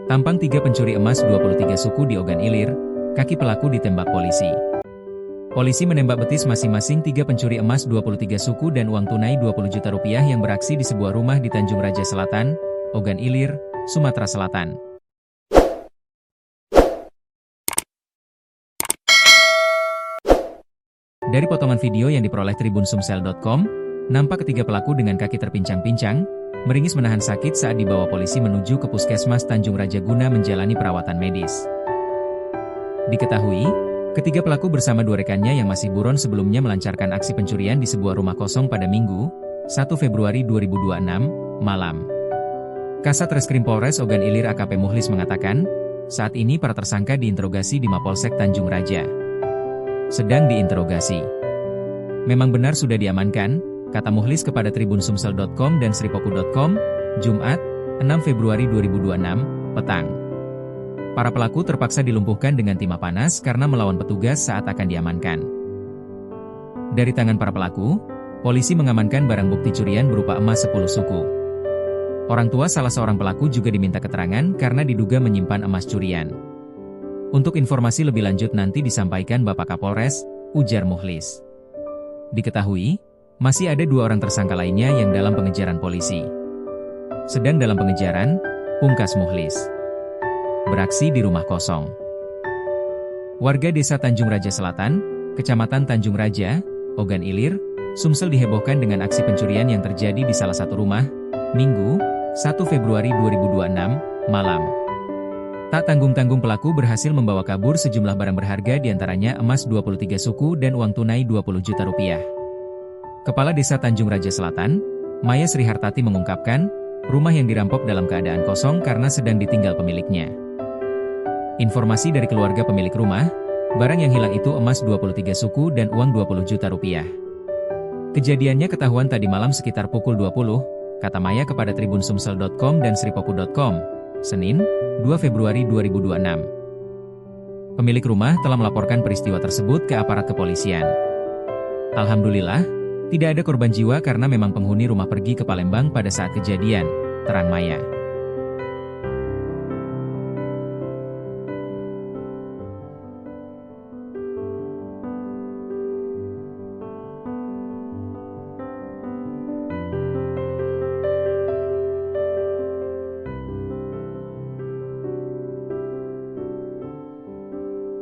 Tampang 3 pencuri emas 23 suku di Ogan Ilir, kaki pelaku ditembak polisi. Polisi menembak betis masing-masing 3 pencuri emas 23 suku dan uang tunai 20 juta rupiah yang beraksi di sebuah rumah di Tanjung Raja Selatan, Ogan Ilir, Sumatera Selatan. Dari potongan video yang diperoleh tribunsumsel.com, nampak ketiga pelaku dengan kaki terpincang-pincang, meringis menahan sakit saat dibawa polisi menuju ke Puskesmas Tanjung Raja guna menjalani perawatan medis. Diketahui, ketiga pelaku bersama 2 rekannya yang masih buron sebelumnya melancarkan aksi pencurian di sebuah rumah kosong pada Minggu, 1 Februari 2026, malam. Kasat Reskrim Polres Ogan Ilir AKP Muhlis mengatakan, saat ini para tersangka diinterogasi di Mapolsek Tanjung Raja. Sedang diinterogasi. Memang benar sudah diamankan, kata Muhlis kepada tribunsumsel.com dan sripoku.com, Jumat, 6 Februari 2026, petang. Para pelaku terpaksa dilumpuhkan dengan timah panas karena melawan petugas saat akan diamankan. Dari tangan para pelaku, polisi mengamankan barang bukti curian berupa emas 10 suku. Orang tua salah seorang pelaku juga diminta keterangan karena diduga menyimpan emas curian. Untuk informasi lebih lanjut nanti disampaikan Bapak Kapolres, ujar Muhlis. Diketahui, masih ada 2 orang tersangka lainnya yang dalam pengejaran polisi. Sedang dalam pengejaran, pungkas Muhlis. Beraksi di rumah kosong. Warga Desa Tanjung Raja Selatan, Kecamatan Tanjung Raja, Ogan Ilir, Sumsel dihebohkan dengan aksi pencurian yang terjadi di salah satu rumah, Minggu, 1 Februari 2026, malam. Tak tanggung-tanggung pelaku berhasil membawa kabur sejumlah barang berharga diantaranya emas 23 suku dan uang tunai 20 juta rupiah. Kepala Desa Tanjung Raja Selatan, Maya Srihartati mengungkapkan, rumah yang dirampok dalam keadaan kosong karena sedang ditinggal pemiliknya. Informasi dari keluarga pemilik rumah, barang yang hilang itu emas 23 suku dan uang 20 juta rupiah. Kejadiannya ketahuan tadi malam sekitar pukul 20, kata Maya kepada tribunsumsel.com dan sripoku.com, Senin, 2 Februari 2026. Pemilik rumah telah melaporkan peristiwa tersebut ke aparat kepolisian. Alhamdulillah, tidak ada korban jiwa karena memang penghuni rumah pergi ke Palembang pada saat kejadian, terang Maya.